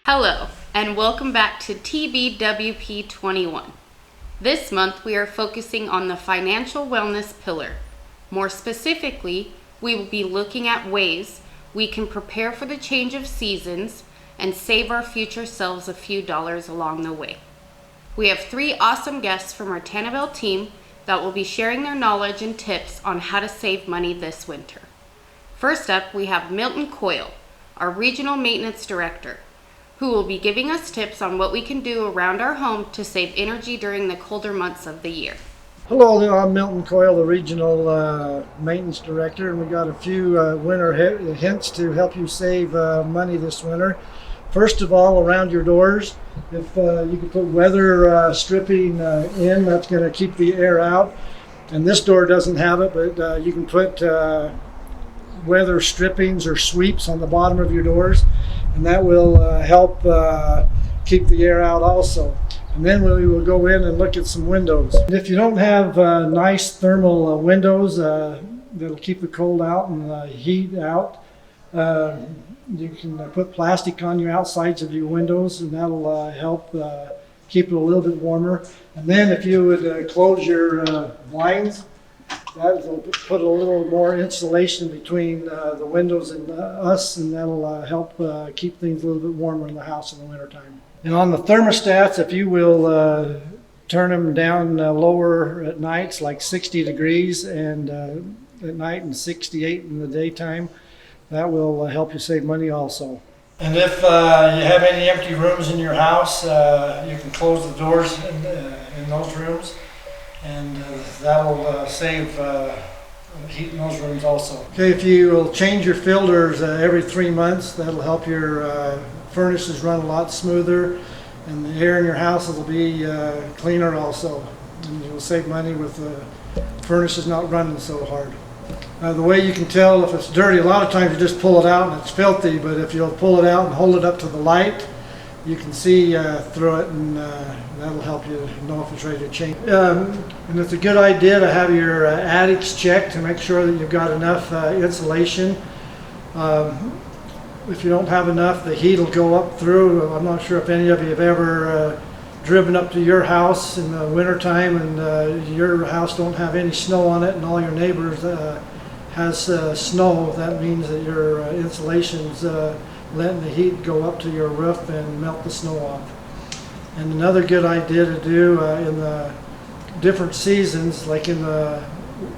Hello, and welcome back to TBWP 21. This month we are focusing on the financial wellness pillar. More specifically, we will be looking at ways we can prepare for the change of seasons and save our future selves a few dollars along the way. We have 3 awesome guests from our TanaBell team that will be sharing their knowledge and tips on how to save money this winter. First up, we have Milton Coyle, our Regional Maintenance Director, who will be giving us tips on what we can do around our home to save energy during the colder months of the year. Hello, I'm Milton Coyle, the Regional Maintenance Director, and we got a few winter hints to help you save money this winter. First of all, around your doors, if you can put weather stripping in, that's going to keep the air out. And this door doesn't have it, but you can put weather strippings or sweeps on the bottom of your doors, and that will help keep the air out also. And then we will go in and look at some windows. And if you don't have nice thermal windows that'll keep the cold out and the heat out, you can put plastic on your outsides of your windows, and that'll help keep it a little bit warmer. And then if you would close your blinds, that will put a little more insulation between the windows and us, and that'll help keep things a little bit warmer in the house in the wintertime. And on the thermostats, if you will turn them down lower at nights, like 60 degrees and at night and 68 in the daytime, that will help you save money also. And if you have any empty rooms in your house, you can close the doors in those rooms, and that'll save heat in those rooms also. Okay, if you will change your filters every 3 months, that'll help your furnaces run a lot smoother, and the air in your house will be cleaner also. And you'll save money with the furnaces not running so hard. The way you can tell if it's dirty, a lot of times you just pull it out and it's filthy, but if you'll pull it out and hold it up to the light, you can see through it, and that'll help you know if it's ready to change. And it's a good idea to have your attics checked to make sure that you've got enough insulation. If you don't have enough, the heat will go up through. I'm not sure if any of you have ever driven up to your house in the wintertime and your house don't have any snow on it, and all your neighbors has snow. That means that your insulation's letting the heat go up to your roof and melt the snow off. And another good idea to do in the different seasons, like in the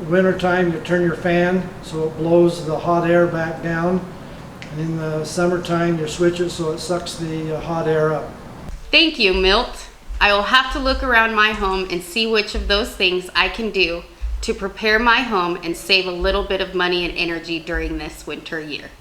wintertime, you turn your fan so it blows the hot air back down. And in the summertime, you switch it so it sucks the hot air up. Thank you, Milt. I will have to look around my home and see which of those things I can do to prepare my home and save a little bit of money and energy during this winter year.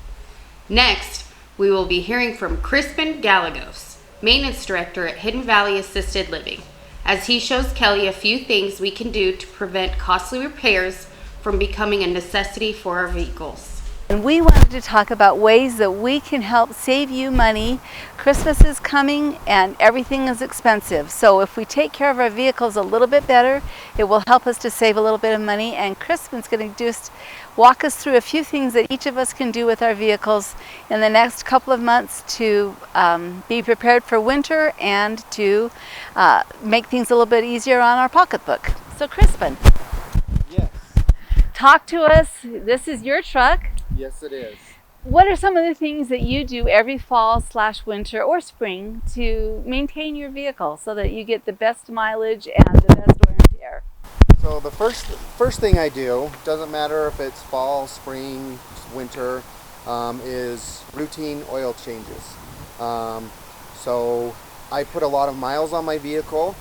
Next, we will be hearing from Crispin Gallegos, Maintenance Director at Hidden Valley Assisted Living, as he shows Kelly a few things we can do to prevent costly repairs from becoming a necessity for our vehicles. And we wanted to talk about ways that we can help save you money. Christmas is coming and everything is expensive. So if we take care of our vehicles a little bit better, it will help us to save a little bit of money. And Crispin's going to just walk us through a few things that each of us can do with our vehicles in the next couple of months to be prepared for winter and to make things a little bit easier on our pocketbook. So Crispin. Yes. Talk to us. This is your truck. Yes, it is. What are some of the things that you do every fall/winter or spring to maintain your vehicle so that you get the best mileage and the best wear and tear? So the first thing I do, doesn't matter if it's fall, spring, winter, is routine oil changes. So I put a lot of miles on my vehicle.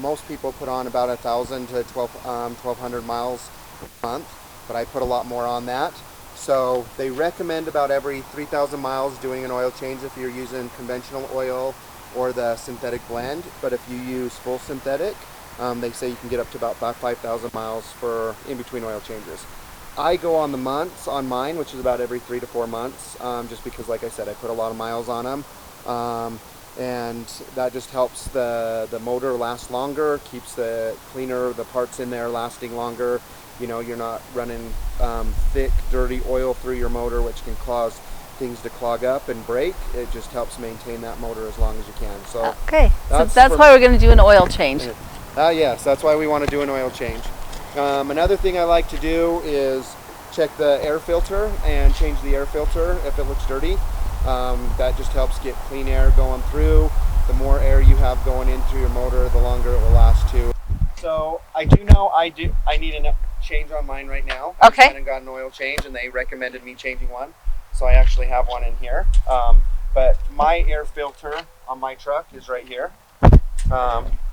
Most people put on about 1,000 to 1,200 miles a month, but I put a lot more on that. So they recommend about every 3,000 miles doing an oil change if you're using conventional oil or the synthetic blend. But if you use full synthetic, they say you can get up to about 5,000 miles for in between oil changes. I go on the months on mine, which is about every 3 to 4 months, just because, like I said, I put a lot of miles on them. And that just helps the motor last longer, keeps the parts in there lasting longer. You know, you're not running thick, dirty oil through your motor, which can cause things to clog up and break. It just helps maintain that motor as long as you can. So okay, so that's why we're going to do an oil change. Yes, that's why we want to do an oil change. Another thing I like to do is check the air filter and change the air filter if it looks dirty. That just helps get clean air going through. The more air you have going into your motor, the longer it will last too. So I do know I need a change on mine right now. Okay. I went and got an oil change, and they recommended me changing one. So I actually have one in here. But my air filter on my truck is right here.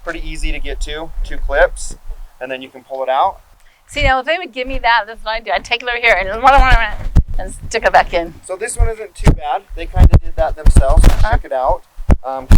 Pretty easy to get to, 2 clips, and then you can pull it out. See, now if they would give me that, that's what I'd do. I'd take it over here and stick it back in. So this one isn't too bad. They kind of did that themselves, shook it out.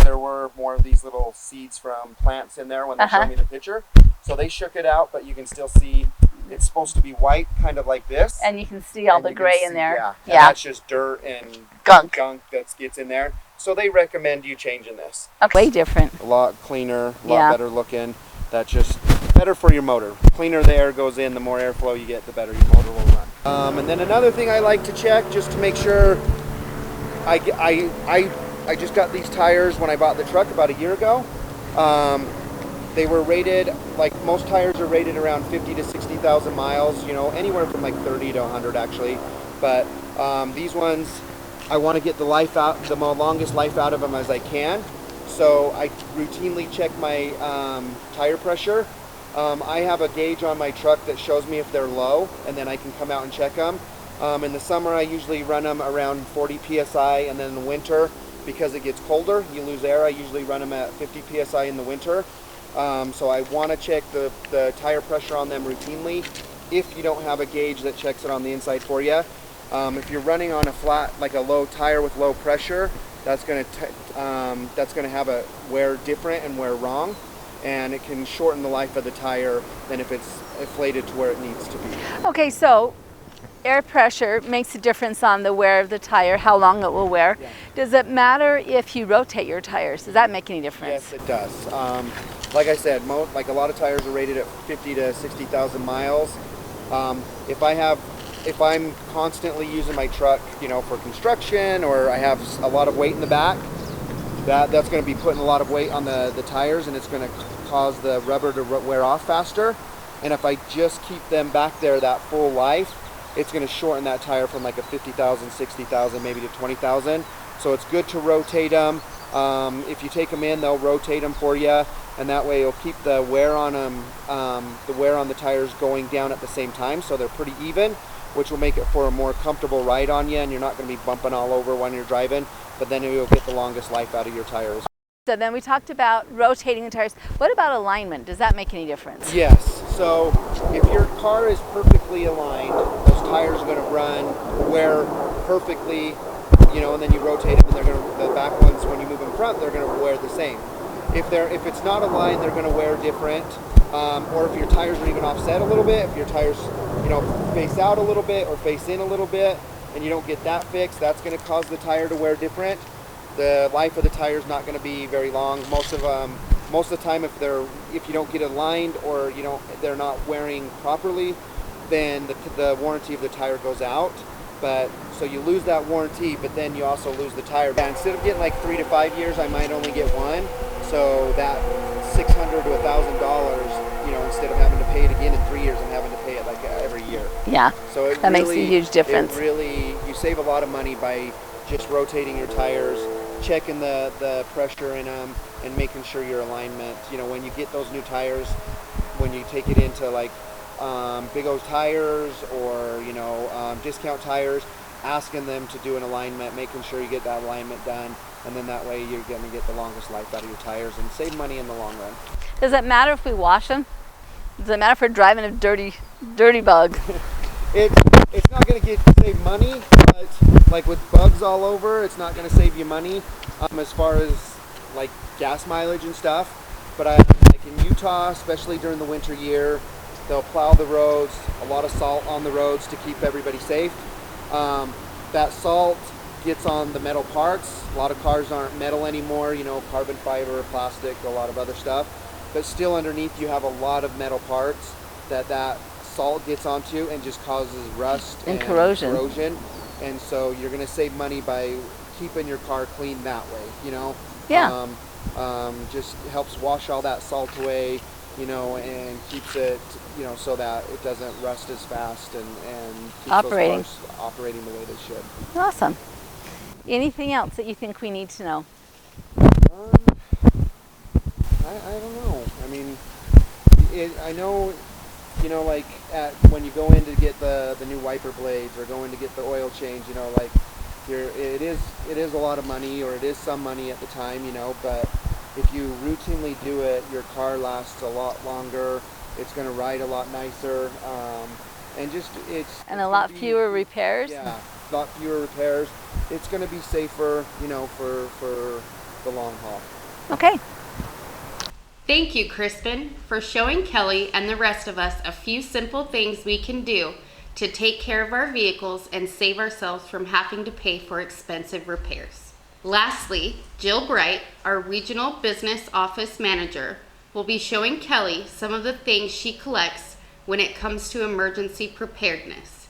There were more of these little seeds from plants in there when they showed me the picture. So they shook it out, but you can still see it's supposed to be white, kind of like this. And you can see all the gray in there. Yeah, and that's just dirt and gunk that gets in there. So they recommend you changing this. Okay. Way different. A lot cleaner, a lot better looking. That's just better for your motor. Cleaner the air goes in, the more airflow you get, the better your motor will run. And then another thing I like to check just to make sure, I just got these tires when I bought the truck about a year ago. They were rated, like most tires are rated around 50 to 60,000 miles, you know, anywhere from like 30 to 100 actually. But these ones, I want to get the longest life out of them as I can. So I routinely check my tire pressure. I have a gauge on my truck that shows me if they're low, and then I can come out and check them. In the summer, I usually run them around 40 PSI, and then in the winter, because it gets colder, you lose air, I usually run them at 50 PSI in the winter. So I want to check the tire pressure on them routinely if you don't have a gauge that checks it on the inside for you. If you're running on a flat, like a low tire with low pressure, that's going to have a wear different and wear wrong, and it can shorten the life of the tire than if it's inflated to where it needs to be. Okay, so air pressure makes a difference on the wear of the tire, how long it will wear. Yeah. Does it matter if you rotate your tires? Does that make any difference? Yes, it does. Like I said, like a lot of tires are rated at 50 to 60,000 miles. If I'm constantly using my truck, you know, for construction, or I have a lot of weight in the back, that's going to be putting a lot of weight on the tires, and it's going to cause the rubber to wear off faster. And if I just keep them back there that full life, it's going to shorten that tire from like a 50,000, 60,000, maybe to 20,000. So it's good to rotate them. If you take them in, they'll rotate them for you, and that way it'll keep the wear on them, the wear on the tires going down at the same time, so they're pretty even, which will make it for a more comfortable ride on you, and you're not going to be bumping all over when you're driving, but then you'll get the longest life out of your tires. So then we talked about rotating the tires. What about alignment? Does that make any difference? Yes. So if your car is perfectly aligned, those tires are going to wear perfectly, you know, and then you rotate them, and the back ones, when you move in front, they're going to wear the same. If it's not aligned, they're going to wear different. Or if your tires are even offset a little bit, if your tires, you know, face out a little bit or face in a little bit, and you don't get that fixed, that's going to cause the tire to wear different. The life of the tire is not going to be very long. Most of the time, if you don't get aligned or they're not wearing properly, then the warranty of the tire goes out. But so you lose that warranty, but then you also lose the tire. And instead of getting like 3 to 5 years, I might only get one. So that $600 to $1,000, you know, instead of having to pay it again in 3 years, I'm having to pay it like every year. Yeah. So that makes a huge difference. It really, you save a lot of money by just rotating your tires, checking the pressure in them, and making sure your alignment, you know, when you get those new tires, when you take it into like Big O's tires or, you know, discount tires, asking them to do an alignment, making sure you get that alignment done, and then that way you're going to get the longest life out of your tires and save money in the long run. Does it matter if we wash them? Does it matter if we're driving a dirty bug? It's not going to save money, but like with bugs all over, it's not going to save you money as far as like gas mileage and stuff. But like in Utah, especially during the winter year, they'll plow the roads, a lot of salt on the roads to keep everybody safe. That salt gets on the metal parts. A lot of cars aren't metal anymore, you know, carbon fiber, plastic, a lot of other stuff. But still underneath you have a lot of metal parts that salt gets onto and just causes rust and corrosion. and so you're going to save money by keeping your car clean that way, you know. Yeah. Just helps wash all that salt away, you know, and keeps it, you know, so that it doesn't rust as fast, and keeps Operating. those cars operating the way they should. Awesome. Anything else that you think we need to know? I don't know. I mean, I know, you know, like when you go in to get the new wiper blades or go in to get the oil change, you know, like it is a lot of money, or it is some money at the time, you know, but if you routinely do it, your car lasts a lot longer. It's going to ride a lot nicer, and And a lot fewer repairs. Yeah, a lot fewer repairs. It's going to be safer, you know, for the long haul. Okay. Thank you, Crispin, for showing Kelly and the rest of us a few simple things we can do to take care of our vehicles and save ourselves from having to pay for expensive repairs. Lastly, Jill Bright, our Regional Business Office Manager, will be showing Kelly some of the things she collects when it comes to emergency preparedness.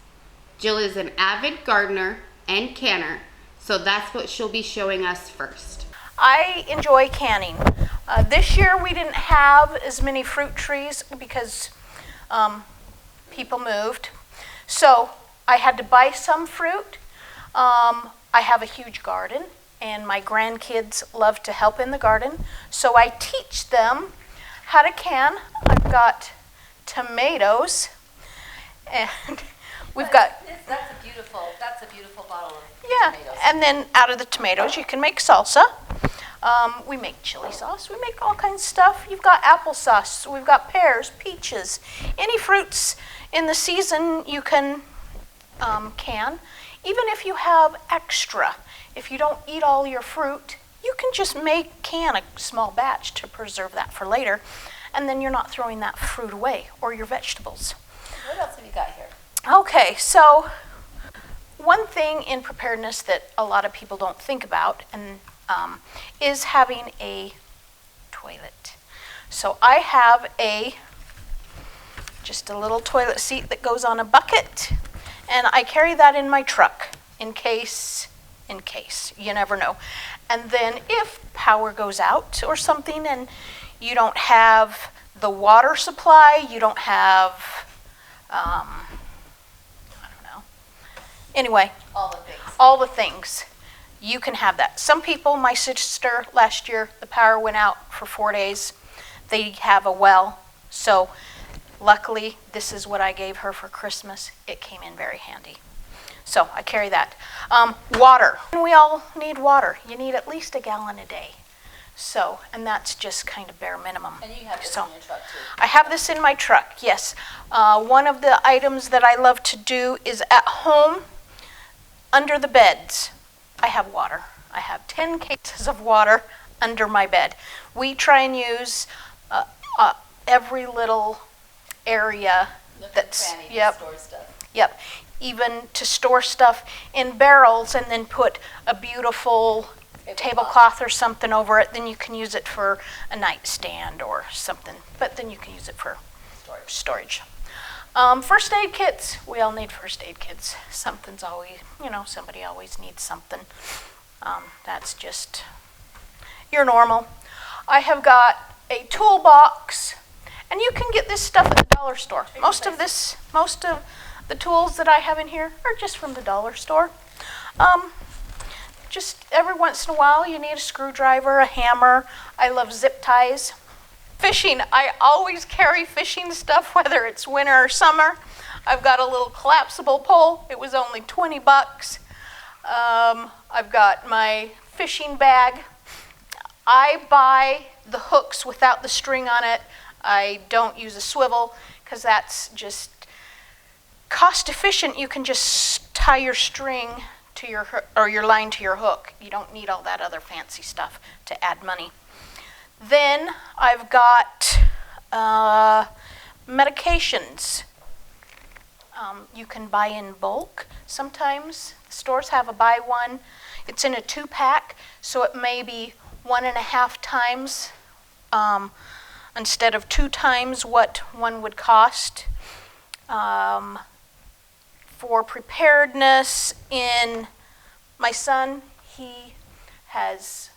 Jill is an avid gardener and canner, so that's what she'll be showing us first. I enjoy canning. This year we didn't have as many fruit trees because people moved. So I had to buy some fruit. I have a huge garden, and my grandkids love to help in the garden. So I teach them how to can. I've got tomatoes, and we've got... That's a beautiful bottle of Yeah, and then out of the tomatoes you can make salsa. We make chili sauce. We make all kinds of stuff. You've got applesauce. We've got pears, peaches. Any fruits in the season you can can. Even if you have extra, if you don't eat all your fruit, you can just can a small batch to preserve that for later, and then you're not throwing that fruit away or your vegetables. What else have you got here? Okay, so one thing in preparedness that a lot of people don't think about is having a toilet. So I have just a little toilet seat that goes on a bucket, and I carry that in my truck in case, you never know. And then if power goes out or something and you don't have the water supply, you don't have, I don't know. Anyway, all the things. You can have that. Some people, my sister last year, the power went out for 4 days. They have a well. So luckily, this is what I gave her for Christmas. It came in very handy. So I carry that. Water. We all need water. You need at least a gallon a day. So, and that's just kind of bare minimum. And you have this in your truck too. I have this in my truck, yes. One of the items that I love to do is at home, under the beds, I have water. I have 10 cases of water under my bed. We try and use every little area that's, yep, store stuff. Yep, even to store stuff in barrels and then put a beautiful tablecloth or something over it. Then you can use it for a nightstand or something, but then you can use it for storage. First aid kits. We all need first aid kits. Something's always, somebody always needs something. That's just your normal. I have got a toolbox, and you can get this stuff at the dollar store. Most of the tools that I have in here are just from the dollar store. Just every once in a while, you need a screwdriver, a hammer. I love zip ties. Fishing, I always carry fishing stuff, whether it's winter or summer. I've got a little collapsible pole. It was only 20 bucks. I've got my fishing bag. I buy the hooks without the string on it. I don't use a swivel because that's just cost efficient. You can just tie your string to your line to your hook. You don't need all that other fancy stuff to add money. Then I've got medications. You can buy in bulk. Sometimes stores have a buy one. It's in a 2-pack, so it may be 1.5 times instead of 2 times what one would cost. for preparedness in my son. He has,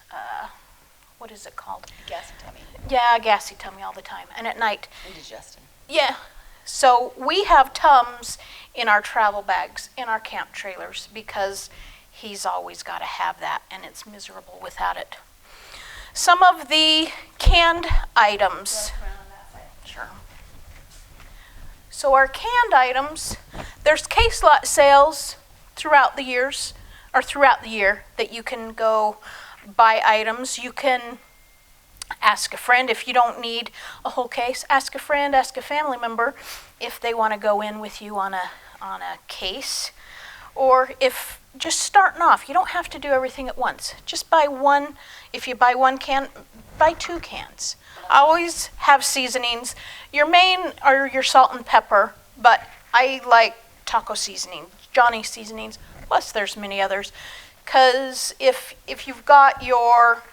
what is it called? Gassy tummy. Yeah, gassy tummy all the time, and at night. Indigestion. Yeah. So we have Tums in our travel bags, in our camp trailers, because he's always got to have that, and it's miserable without it. Some of the canned items. Sure. So our canned items, there's case lot sales throughout the years, or throughout the year, that you can go buy items. You can ask a friend if you don't need a whole case. Ask a friend, ask a family member if they want to go in with you on a case. Or if just starting off, you don't have to do everything at once. Just buy one. If you buy one can, buy 2 cans. I always have seasonings. Your main are your salt and pepper, but I like taco seasoning, Johnny seasonings, plus there's many others. Because if you've got your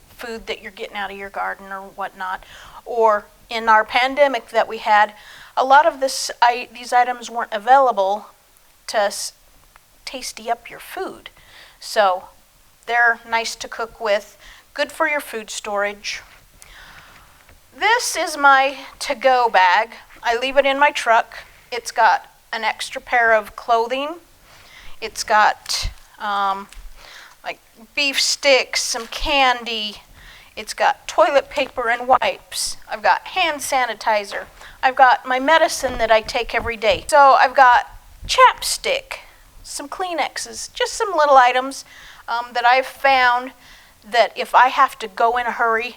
food that you're getting out of your garden or whatnot, or in our pandemic that we had, a lot of these items weren't available to tasty up your food. So they're nice to cook with, good for your food storage. This is my to-go bag. I leave it in my truck. It's got an extra pair of clothing. It's got like beef sticks, some candy. It's got toilet paper and wipes. I've got hand sanitizer. I've got my medicine that I take every day. So I've got chapstick, some Kleenexes, just some little items that I've found that if I have to go in a hurry,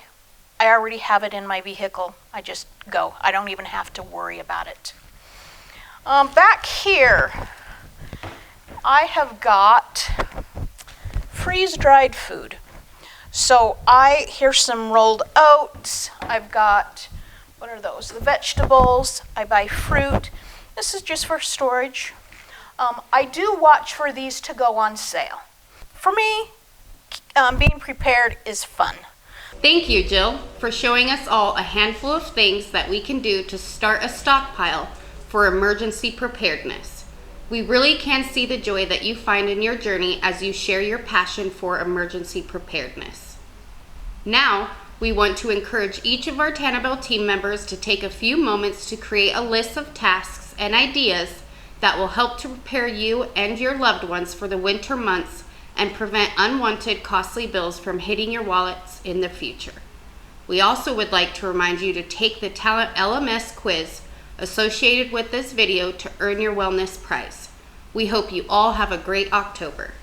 I already have it in my vehicle. I just go. I don't even have to worry about it. Back here, I have got freeze-dried food. So here's some rolled oats. I've got, what are those? The vegetables. I buy fruit. This is just for storage. I do watch for these to go on sale. For me, being prepared is fun. Thank you, Jill, for showing us all a handful of things that we can do to start a stockpile for emergency preparedness. We really can see the joy that you find in your journey as you share your passion for emergency preparedness. Now, we want to encourage each of our TanaBell team members to take a few moments to create a list of tasks and ideas that will help to prepare you and your loved ones for the winter months and prevent unwanted costly bills from hitting your wallets in the future. We also would like to remind you to take the Talent LMS quiz associated with this video to earn your wellness prize. We hope you all have a great October.